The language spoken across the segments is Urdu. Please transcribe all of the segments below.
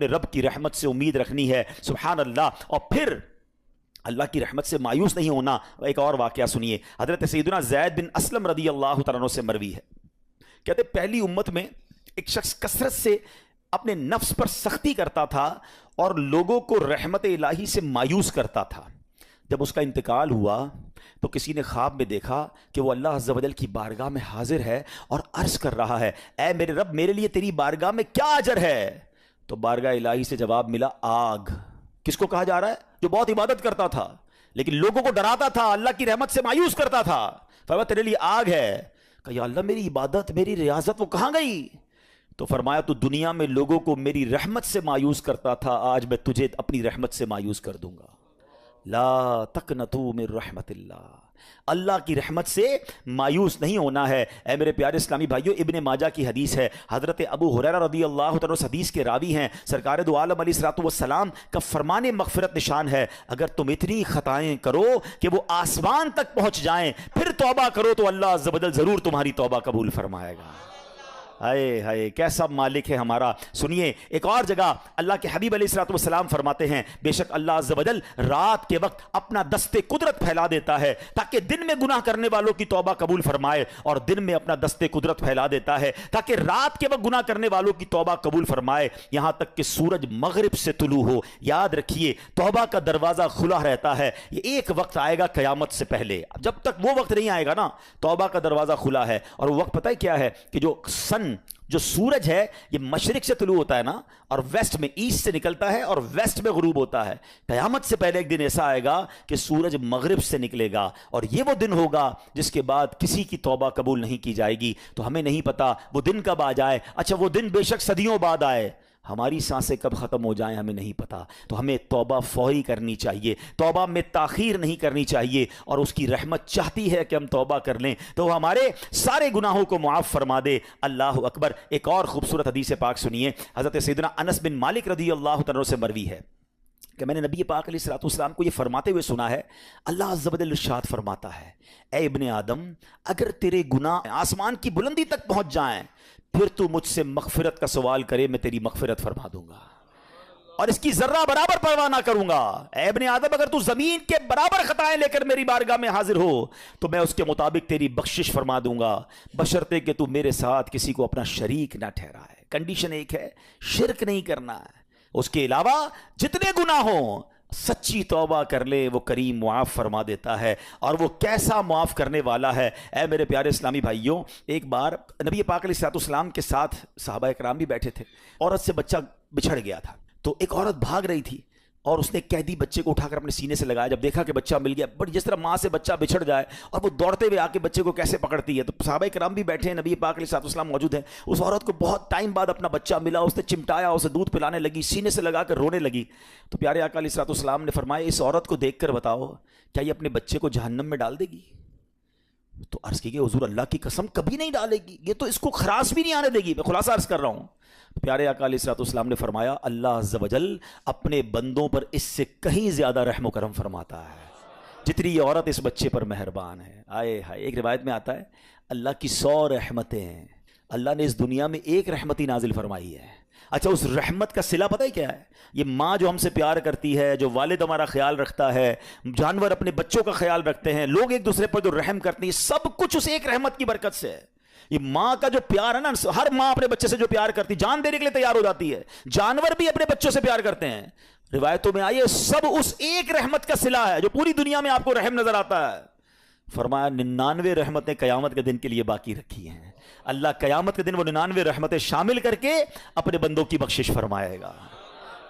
رب کی رحمت سے امید رکھنی ہے، سبحان اللہ، اور پھر اللہ کی رحمت سے مایوس نہیں ہونا۔ ایک اور واقعہ سنیے، حضرت سیدنا زید بن اسلم رضی اللہ تعالیٰ عنہ سے مروی ہے، کہتے پہلی امت میں ایک شخص کثرت سے اپنے نفس پر سختی کرتا تھا اور لوگوں کو رحمت الہی سے مایوس کرتا تھا۔ جب اس کا انتقال ہوا تو کسی نے خواب میں دیکھا کہ وہ اللہ عز و جل کی بارگاہ میں حاضر ہے اور عرض کر رہا ہے، اے میرے رب، میرے لیے تیری بارگاہ میں کیا اجر ہے؟ تو بارگاہ الہی سے جواب ملا، آگ۔ کس کو کہا جا رہا ہے؟ جو بہت عبادت کرتا تھا لیکن لوگوں کو ڈراتا تھا، اللہ کی رحمت سے مایوس کرتا تھا، فرمایا تیرے لیے آگ ہے۔ کہ یا اللہ، میری عبادت، میری ریاضت وہ کہاں گئی؟ تو فرمایا تو دنیا میں لوگوں کو میری رحمت سے مایوس کرتا تھا، آج میں تجھے اپنی رحمت سے مایوس کر دوں گا۔ لا تقنطوا من رحمت اللہ، اللہ کی رحمت سے مایوس نہیں ہونا ہے۔ اے میرے پیارے اسلامی بھائیوں، ابن ماجہ کی حدیث ہے، حضرت ابو ہریرہ رضی اللہ تعالیٰ عنہ حدیث کے راوی ہیں، سرکار دو عالم علیہ الصلوۃ والسلام کا فرمان مغفرت نشان ہے، اگر تم اتنی خطائیں کرو کہ وہ آسمان تک پہنچ جائیں پھر توبہ کرو تو اللہ عز و جل ضرور تمہاری توبہ قبول فرمائے گا۔ ہائے ہائے، کیسا مالک ہے ہمارا۔ سنیے، ایک اور جگہ اللہ کے حبیب علیہ الصلوۃ والسلام فرماتے ہیں، بے شک اللہ عز و جل رات کے وقت اپنا دست قدرت پھیلا دیتا ہے تاکہ دن میں گناہ کرنے والوں کی توبہ قبول فرمائے، اور دن میں اپنا دست قدرت پھیلا دیتا ہے تاکہ رات کے وقت گناہ کرنے والوں کی توبہ قبول فرمائے، یہاں تک کہ سورج مغرب سے طلوع ہو۔ یاد رکھیے، توبہ کا دروازہ کھلا رہتا ہے، یہ ایک وقت آئے گا قیامت سے پہلے، جب تک وہ وقت نہیں آئے گا نا، توبہ کا دروازہ کھلا ہے۔ اور وہ وقت پتہ ہے کیا ہے؟ کہ جو سورج ہے یہ مشرق سے طلوع ہوتا ہے نا، اور ویسٹ میں، ایسٹ سے نکلتا ہے اور ویسٹ میں غروب ہوتا ہے۔ قیامت سے پہلے ایک دن ایسا آئے گا کہ سورج مغرب سے نکلے گا، اور یہ وہ دن ہوگا جس کے بعد کسی کی توبہ قبول نہیں کی جائے گی۔ تو ہمیں نہیں پتا وہ دن کب آ جائے، اچھا وہ دن بے شک صدیوں بعد آئے، ہماری سانسیں کب ختم ہو جائیں ہمیں نہیں پتا۔ تو ہمیں توبہ فوری کرنی چاہیے، توبہ میں تاخیر نہیں کرنی چاہیے، اور اس کی رحمت چاہتی ہے کہ ہم توبہ کر لیں تو وہ ہمارے سارے گناہوں کو معاف فرما دے۔ اللہ اکبر۔ ایک اور خوبصورت حدیث پاک سنیے، حضرت سیدنا انس بن مالک رضی اللہ تعالیٰ سے مروی ہے کہ میں نے نبی پاک علیہ الصلوۃ والسلام کو یہ فرماتے ہوئے سنا ہے، اللہ عز و جل ارشاد فرماتا ہے، اے ابن آدم، اگر تیرے گناہ آسمان کی بلندی تک پہنچ جائیں پھر تو مجھ سے مغفرت کا سوال کرے، میں تیری مغفرت فرما دوں گا اور اس کی ذرہ برابر پرواہ نہ کروں گا۔ اے ابن آدم، اگر تو زمین کے برابر خطائیں لے کر میری بارگاہ میں حاضر ہو تو میں اس کے مطابق تیری بخشش فرما دوں گا، بشرطے کہ تو میرے ساتھ کسی کو اپنا شریک نہ ٹھہرائے۔ کنڈیشن ایک ہے، شرک نہیں کرنا ہے، اس کے علاوہ جتنے گناہ ہوں سچی توبہ کر لے، وہ کریم معاف فرما دیتا ہے، اور وہ کیسا معاف کرنے والا ہے۔ اے میرے پیارے اسلامی بھائیوں، ایک بار نبی پاک علیہ الصلوۃ والسلام کے ساتھ صحابہ اکرام بھی بیٹھے تھے، عورت سے بچہ بچھڑ گیا تھا، تو ایک عورت بھاگ رہی تھی اور اس نے قیدی بچے کو اٹھا کر اپنے سینے سے لگایا۔ جب دیکھا کہ بچہ مل گیا، بٹ جس طرح ماں سے بچہ بچھڑ جائے اور وہ دوڑتے ہوئے آ کے بچے کو کیسے پکڑتی ہے، تو صحابہ کرام بھی بیٹھے ہیں، نبی پاک علیہ الصلوۃ والسلام موجود ہیں۔ اس عورت کو بہت ٹائم بعد اپنا بچہ ملا، اس نے چمٹایا، اسے دودھ پلانے لگی، سینے سے لگا کر رونے لگی۔ تو پیارے آقا علیہ الصلوۃ والسلام نے فرمایا، اس عورت کو دیکھ کر بتاؤ کیا یہ اپنے بچے کو جہنم میں ڈال دے گی؟ تو عرض کی کہ حضور اللہ کی قسم کبھی نہیں ڈالے گی، یہ تو اس کو خراش بھی نہیں آنے دے گی، میں خلاصہ عرض کر رہا ہوں۔ پیارے آقا علیہ الصلوۃ والسلام نے فرمایا، اللہ عز و جل اپنے بندوں پر اس سے کہیں زیادہ رحم و کرم فرماتا ہے جتنی یہ عورت اس بچے پر مہربان ہے۔ آئے ہائے، ایک روایت میں آتا ہے اللہ کی 100 رحمتیں ہیں، اللہ نے اس دنیا میں ایک رحمت ہی نازل فرمائی ہے۔ اچھا، اس رحمت کا صلہ پتہ ہے کیا ہے؟ یہ ماں جو ہم سے پیار کرتی ہے، جو والد ہمارا خیال رکھتا ہے، جانور اپنے بچوں کا خیال رکھتے ہیں، لوگ ایک دوسرے پر جو رحم کرتے ہیں، سب کچھ اس ایک رحمت کی برکت سے ہے۔ یہ ماں کا جو پیار ہے نا، ہر ماں اپنے بچے سے جو پیار کرتی، جان دینے کے لیے تیار ہو جاتی ہے، جانور بھی اپنے بچوں سے پیار کرتے ہیں۔ روایتوں میں آئیے، سب اس ایک رحمت کا صلہ ہے جو پوری دنیا میں آپ کو رحم نظر آتا ہے۔ فرمایا 99 رحمتیں قیامت کے دن کے لیے باقی رکھی ہیں، اللہ قیامت کے دن وہ 99 رحمتیں شامل کر کے اپنے بندوں کی بخشش فرمائے گا۔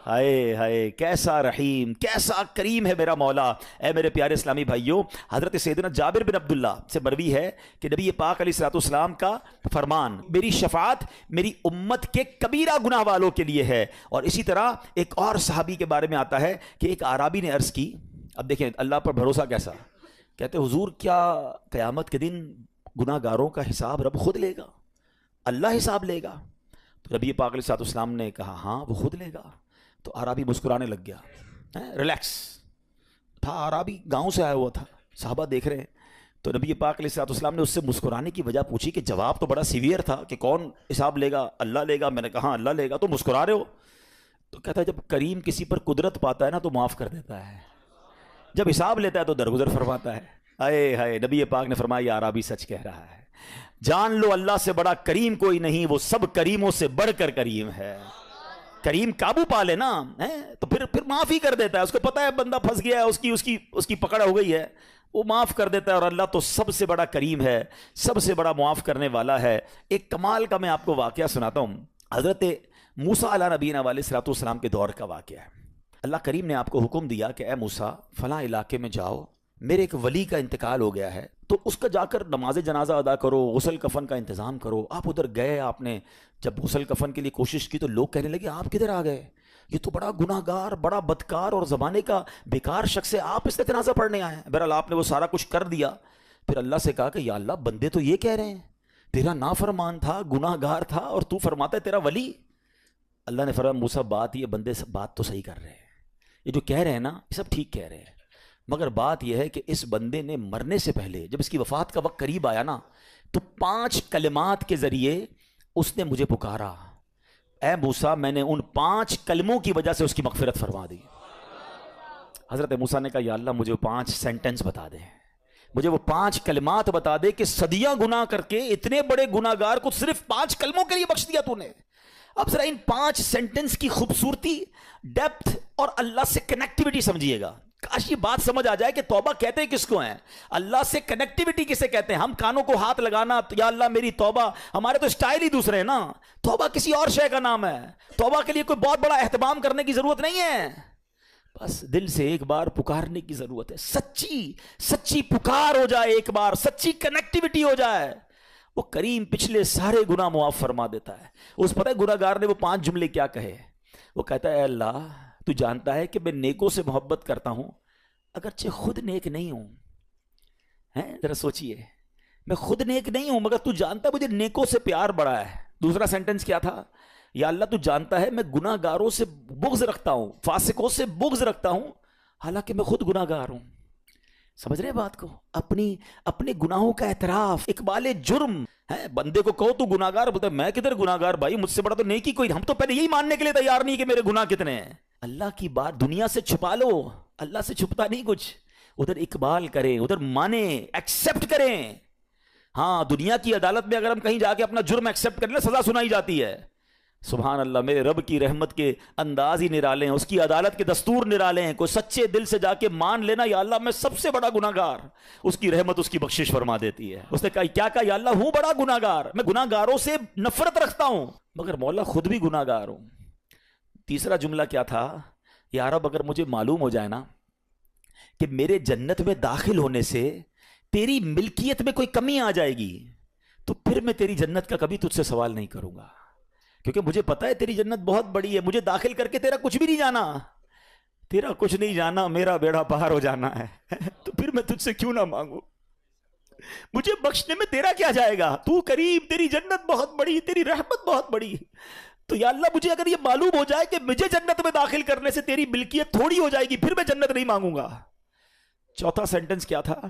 ہائے ہائے، کیسا رحیم، کیسا کریم ہے میرا مولا۔ اے میرے پیارے اسلامی بھائیوں، حضرت سیدنا جابر بن عبداللہ سے مروی ہے کہ نبی پاک علیہ الصلوۃ والسلام کا فرمان، میری شفاعت میری امت کے کبیرہ گناہ والوں کے لیے ہے۔ اور اسی طرح ایک اور صحابی کے بارے میں آتا ہے کہ ایک اعرابی نے عرض کی، اب دیکھیں اللہ پر بھروسہ کیسا، کہتے حضور کیا قیامت کے دن گناہ گاروں کا حساب رب خود لے گا؟ اللہ حساب لے گا؟ تو نبی پاک علیہ الصلوۃ والسلام نے کہا ہاں وہ خود لے گا۔ تو عربی مسکرانے لگ گیا، ریلیکس تھا، عربی گاؤں سے آیا ہوا تھا، صحابہ دیکھ رہے ہیں۔ تو نبی پاک علیہ الصلوۃ والسلام نے اس سے مسکرانے کی وجہ پوچھی کہ جواب تو بڑا سیویئر تھا کہ کون حساب لے گا؟ اللہ لے گا۔ میں نے کہا ہاں اللہ لے گا، تو مسکرا رہے ہو؟ تو کہتا ہے جب کریم کسی پر قدرت پاتا ہے نا تو معاف کر دیتا ہے، جب حساب لیتا ہے تو درگزر فرماتا ہے۔ اے ہائے، نبی پاک نے فرمایا یہ عربی سچ کہہ رہا ہے، جان لو اللہ سے بڑا کریم کوئی نہیں، وہ سب کریموں سے بڑھ کر کریم ہے۔ کریم قابو پا لے نا تو پھر معاف ہی کر دیتا ہے، اس کو پتا ہے بندہ پھنس گیا ہے، اس کی پکڑ ہو گئی ہے، وہ معاف کر دیتا ہے۔ اور اللہ تو سب سے بڑا کریم ہے، سب سے بڑا معاف کرنے والا ہے۔ ایک کمال کا میں آپ کو واقعہ سناتا ہوں، حضرت موسیٰ علیہ نبینا علیہ الصلوۃ والسلام کے دور کا واقعہ ہے۔ اللہ کریم نے آپ کو حکم دیا کہ اے موسیٰ فلاں علاقے میں جاؤ، میرے ایک ولی کا انتقال ہو گیا ہے، تو اس کا جا کر نماز جنازہ ادا کرو، غسل کفن کا انتظام کرو۔ آپ ادھر گئے، آپ نے جب غسل کفن کے لیے کوشش کی تو لوگ کہنے لگے آپ کدھر آ گئے، یہ تو بڑا گناہ گار، بڑا بدکار اور زمانے کا بیکار شخص ہے، آپ اس کا جنازہ پڑھنے آئے ہیں۔ بہرحال آپ نے وہ سارا کچھ کر دیا، پھر اللہ سے کہا کہ یا اللہ بندے تو یہ کہہ رہے ہیں تیرا نافرمان تھا، گناہ گار تھا، اور تو فرماتا ہے تیرا ولی۔ اللہ نے فرمایا موسیٰ بات یہ بندے بات تو صحیح کر رہے ہیں، یہ جو کہہ رہے ہیں نا یہ سب ٹھیک کہہ رہے ہیں، مگر بات یہ ہے کہ اس بندے نے مرنے سے پہلے جب اس کی وفات کا وقت قریب آیا نا تو 5 کلمات کے ذریعے اس نے مجھے پکارا، اے موسیٰ میں نے ان 5 کلموں کی وجہ سے اس کی مغفرت فرما دی۔ حضرت موسیٰ نے کہا یا اللہ مجھے وہ 5 سینٹنس بتا دے، مجھے وہ 5 کلمات بتا دے کہ صدیاں گناہ کر کے اتنے بڑے گناہ گار کو صرف 5 کلموں کے لیے بخش دیا تو نے۔ اب ذرا ان 5 سینٹنس کی خوبصورتی، ڈیپتھ اور اللہ سے کنیکٹیوٹی سمجھیے گا۔ کاش یہ بات سمجھ آ جائے کہ توبہ کہتے کس کو ہیں، اللہ سے کنیکٹیوٹی کسے کہتے ہیں۔ ہم کانوں کو ہاتھ لگانا یا اللہ میری توبہ، ہمارے تو اسٹائل ہی دوسرے ہیں نا۔ توبہ کسی اور شے کا نام ہے، توبہ کے لیے کوئی بہت بڑا اہتمام کرنے کی ضرورت نہیں ہے، بس دل سے ایک بار پکارنے کی ضرورت ہے، سچی پکار ہو جائے، ایک بار سچی کنیکٹیوٹی ہو جائے، وہ کریم پچھلے سارے گناہ معاف فرما دیتا ہے۔ اس پتہ ہے گناہ گار نے وہ 5 جملے کیا کہے، وہ کہتا ہے اے اللہ تو جانتا ہے کہ میں نیکوں سے محبت کرتا ہوں اگرچہ خود نیک نہیں ہوں، ذرا سوچئے میں خود نیک نہیں ہوں مگر تو جانتا ہے مجھے نیکوں سے پیار بڑا ہے۔ دوسرا سینٹنس کیا تھا، یا اللہ تو جانتا ہے میں گناہ گاروں سے بغض رکھتا ہوں، فاسقوں سے بغض رکھتا ہوں حالانکہ میں خود گناہ گار ہوں۔ سمجھ رہے بات کو، اپنے گناہوں کا اعتراف، اقبال جرم ہے۔ بندے کو کہو تو گناہ گار، بولتا ہے میں کدھر گناہ گار بھائی، مجھ سے بڑا تو نیکی کوئی، ہم تو پہلے یہی ماننے کے لیے تیار نہیں کہ میرے گناہ کتنے ہیں۔ اللہ کی بات دنیا سے چھپا لو، اللہ سے چھپتا نہیں کچھ، ادھر اقبال کریں، ادھر مانیں، ایکسپٹ کریں۔ ہاں دنیا کی عدالت میں اگر ہم کہیں جا کے اپنا جرم ایکسپٹ کریں سزا سنائی جاتی ہے، سبحان اللہ میرے رب کی رحمت کے انداز ہی نرالے ہیں، اس کی عدالت کے دستور نرالے ہیں۔ کوئی سچے دل سے جا کے مان لینا یا اللہ میں سب سے بڑا گناہ گار، اس کی رحمت اس کی بخشش فرما دیتی ہے۔ اس نے کہا کیا کہا، یا اللہ ہوں بڑا گناہ گار، میں گناہ گاروں سے نفرت رکھتا ہوں مگر مولا خود بھی گناہ گار ہوں۔ تیسرا جملہ کیا تھا، یا رب اگر مجھے معلوم ہو جائے نا کہ میرے جنت میں داخل ہونے سے تیری ملکیت میں کوئی کمی آ جائے گی تو پھر میں تیری جنت کا کبھی تجھ سے سوال نہیں کروں گا، کیونکہ مجھے پتا ہے تیری جنت بہت بڑی ہے، مجھے داخل کر کے تیرا کچھ بھی نہیں جانا، تیرا کچھ نہیں جانا، میرا بیڑا پار ہو جانا ہے تو پھر میں تجھ سے کیوں نہ مانگوں، مجھے بخشنے میں تیرا کیا جائے گا، تو کریم، تیری جنت بہت بڑی، تیری رحمت بہت بڑی، تو یا اللہ مجھے اگر یہ معلوم ہو جائے کہ مجھے جنت میں داخل کرنے سے تیری ملکیت تھوڑی ہو جائے گی پھر میں جنت نہیں مانگوں گا۔ چوتھا سینٹنس کیا تھا،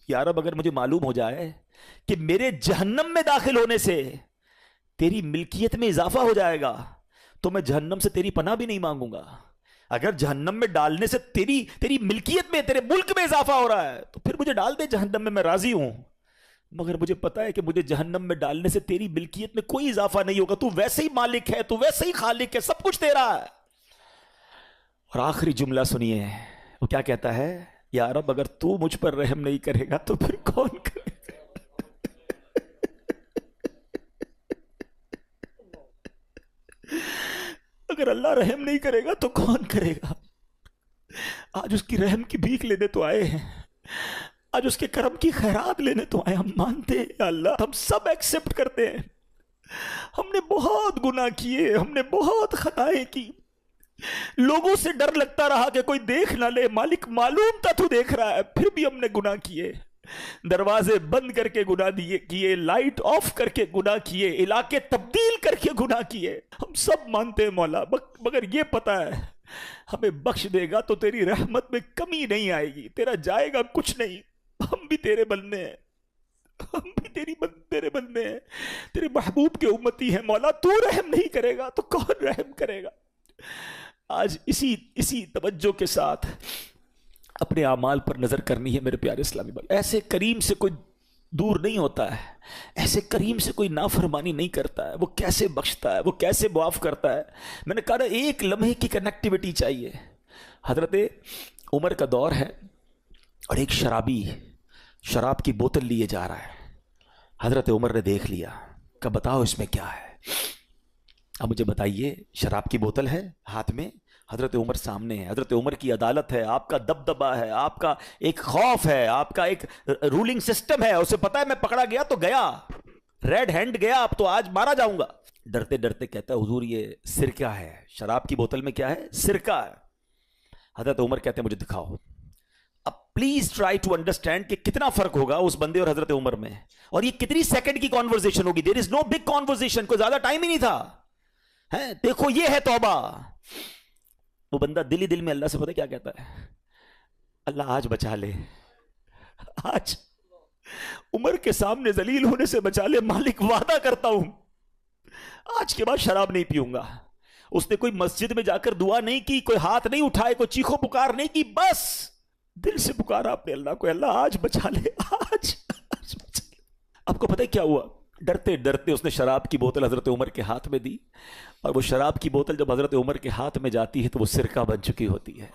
یا رب اگر مجھے معلوم ہو جائے کہ میرے جہنم میں داخل ہونے سے تیری ملکیت میں اضافہ ہو جائے گا تو میں جہنم سے تیری پناہ بھی نہیں مانگوں گا۔ اگر جہنم میں ڈالنے سے تیری ملکیت میں، تیرے ملک میں اضافہ ہو رہا ہے تو پھر مجھے ڈال دے جہنم میں راضی ہوں، مگر مجھے پتا ہے کہ مجھے جہنم میں ڈالنے سے تیری ملکیت میں کوئی اضافہ نہیں ہوگا، تو ویسے ہی مالک ہے، تو ویسے ہی خالق ہے، سب کچھ تیرا ہے۔ اور آخری جملہ سنیے، وہ کیا کہتا ہے، یا رب اگر تو مجھ پر رحم نہیں کرے گا تو پھر کون کرے گا۔ اگر اللہ رحم نہیں کرے گا تو کون کرے گا۔ آج اس کی رحم کی بھیک لینے تو آئے ہیں، آج اس کے کرم کی خیرات لینے تو آئے، ہم مانتے ہیں یا اللہ، ہم سب ایکسپٹ کرتے ہیں، ہم نے بہت گناہ کیے، ہم نے بہت خطائیں کی، لوگوں سے ڈر لگتا رہا کہ کوئی دیکھ نہ لے، مالک معلوم تھا تو دیکھ رہا ہے، پھر بھی ہم نے گناہ کیے، دروازے بند کر کے گناہ کیے، لائٹ آف کر کے گناہ کیے، علاقے تبدیل کر کے گناہ کیے، ہم سب مانتے ہیں مولا، مگر یہ پتا ہے ہمیں بخش دے گا تو تیری رحمت میں کمی نہیں آئے گی، تیرا جائے گا کچھ نہیں، ہم بھی تیرے بندے ہیں، ہم بھی تیرے بندے ہیں، تیرے محبوب کے امتی ہیں مولا، تو رحم نہیں کرے گا تو کون رحم کرے گا۔ آج اسی توجہ کے ساتھ اپنے اعمال پر نظر کرنی ہے میرے پیارے اسلامی بھائی. ایسے کریم سے کوئی دور نہیں ہوتا ہے, ایسے کریم سے کوئی نافرمانی نہیں کرتا ہے. وہ کیسے بخشتا ہے, وہ کیسے معاف کرتا ہے. میں نے کہا ایک لمحے کی کنیکٹیوٹی چاہیے. حضرت عمر کا دور ہے اور ایک شرابی شراب کی بوتل لیے جا رہا ہے. حضرت عمر نے دیکھ لیا کہ بتاؤ اس میں کیا ہے. اب مجھے بتائیے, شراب کی بوتل ہے ہاتھ میں, حضرت عمر سامنے ہے, حضرت عمر کی عدالت ہے, آپ کا دبدبہ ہے, آپ کا ایک خوف ہے, آپ کا ایک رولنگ سسٹم ہے. اسے پتا ہے میں پکڑا گیا تو گیا, ریڈ ہینڈ گیا, اب تو آج مارا جاؤں گا. ڈرتے ڈرتے کہتا ہے حضور یہ سرکہ ہے. شراب کی بوتل میں کیا ہے؟ سرکہ ہے. حضرت عمر کہتے ہیں مجھے دکھاؤ. اب پلیز ٹرائی ٹو انڈرسٹینڈ کہ کتنا فرق ہوگا اس بندے اور حضرت عمر میں, اور یہ کتنی سیکنڈ کی کانورزیشن ہوگی. دیر از نو بگ کانورزیشن, کوئی زیادہ ٹائم ہی نہیں تھا. دیکھو یہ ہے توبہ. وہ بندہ دل ہی دل میں اللہ سے پتہ کیا کہتا ہے, اللہ آج بچا لے, آج عمر کے سامنے ذلیل ہونے سے بچا لے. مالک وعدہ کرتا ہوں آج کے بعد شراب نہیں پیوں گا. اس نے کوئی مسجد میں جا کر دعا نہیں کی, کوئی ہاتھ نہیں اٹھائے, کوئی چیخو پکار نہیں کی, بس دل سے پکارا اپنے اللہ کو, اللہ آج بچا لے, آج بچا لے. آپ کو پتہ کیا ہوا؟ ڈرتے ڈرتے اس نے شراب کی بوتل حضرت عمر کے ہاتھ میں دی, اور وہ شراب کی بوتل جب حضرت عمر کے ہاتھ میں جاتی ہے تو وہ سرکہ بن چکی ہوتی ہے.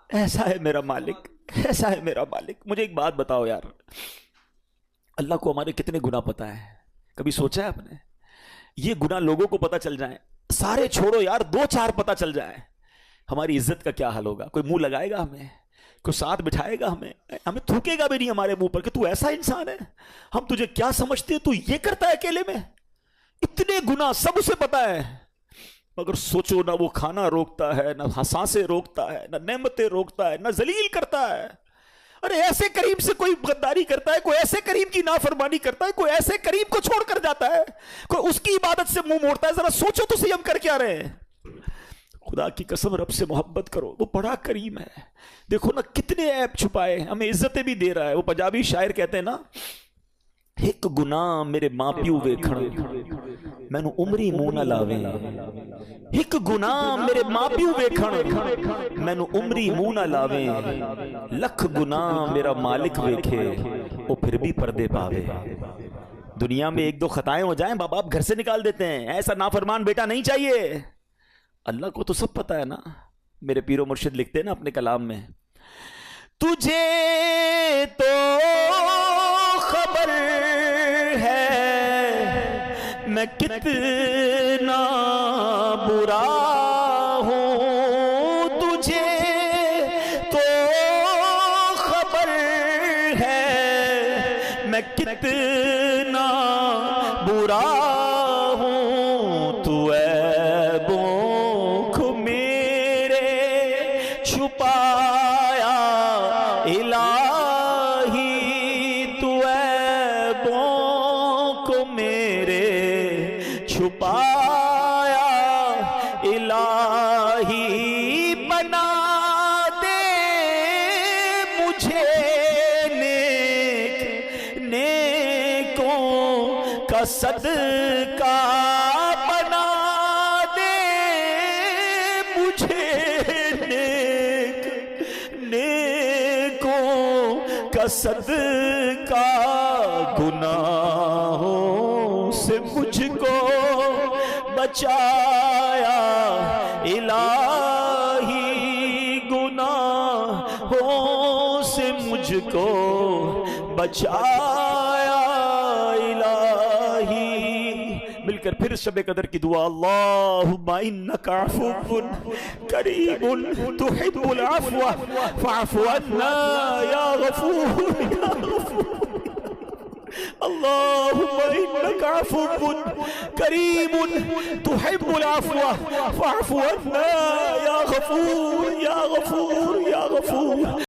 ایسا ہے میرا مالک, ایسا ہے میرا مالک. مجھے ایک بات بتاؤ یار, اللہ کو ہمارے کتنے گناہ پتا ہے؟ کبھی سوچا ہے آپ نے؟ یہ گناہ لوگوں کو پتا چل جائیں, سارے چھوڑو یار, 2-4 پتا چل جائیں, ہماری عزت کا کیا حال ہوگا؟ کوئی منہ لگائے گا ہمیں؟ کوئی ساتھ بٹھائے گا ہمیں تھوکے گا بھی نہیں ہمارے منہ پر کہ تو ایسا انسان ہے, ہم تجھے کیا سمجھتے ہیں, تو یہ کرتا ہے اکیلے میں. اتنے گناہ سب اسے پتا ہے, مگر سوچو نہ وہ کھانا روکتا ہے, نہ سانسیں روکتا ہے, نہ نعمتیں روکتا ہے, نہ ذلیل کرتا ہے. ارے ایسے کریم سے کوئی غداری کرتا ہے, کوئی ایسے کریم کی نافرمانی کرتا ہے, کوئی ایسے کریم کو چھوڑ کر جاتا ہے, کوئی اس کی عبادت سے منہ موڑتا ہے. ذرا سوچو تو صحیح ہم کر کیا رہے ہیں. خدا کی قسم رب سے محبت کرو, وہ بڑا کریم ہے. دیکھو نا کتنے عیب چھپائے, ہمیں عزتیں بھی دے رہا ہے. وہ پنجابی شاعر کہتے ہیں نا, ایک گناہ میرے ماں پیو ویکھن مینوں عمری منہ نہ لاویں. ایک گناہ میرے ماں پیو ویکھن مینوں عمری منہ نہ لاویں. لکھ گناہ میرا مالک ویکھے وہ پھر بھی پردے پاوے. دنیا میں 1-2 خطائیں ہو جائیں باپ باپ گھر سے نکال دیتے ہیں. ایسا نافرمان بیٹا نہیں چاہیے. اللہ کو تو سب پتا ہے نا. میرے پیر و مرشد لکھتے ہیں نا اپنے کلام میں, تجھے تو خبر ہے میں کتنا برا ہوں. تجھے تو خبر ہے میں کتنا برا ہوں. تو عیبوں کو میرے چھپایا الہی, تو عیبوں کو میرے چھپایا الہی. بنا دے مجھے نیک نیکوں کا صدقہ, بنا دے مجھے نیک نیکوں کا صدقہ. گناہوں سے مجھ کو بچایا الہی, گناہوں سے مجھ کو بچایا الہی. مل کر پھر شب قدر کی دعا, اللہم انک عفو کریم تحب العفو فاعف عنا یا غفور یا غفور. اللہم انک عفو کریم تحب العفو فاعف عنا یا غفور یا غفور یا غفور.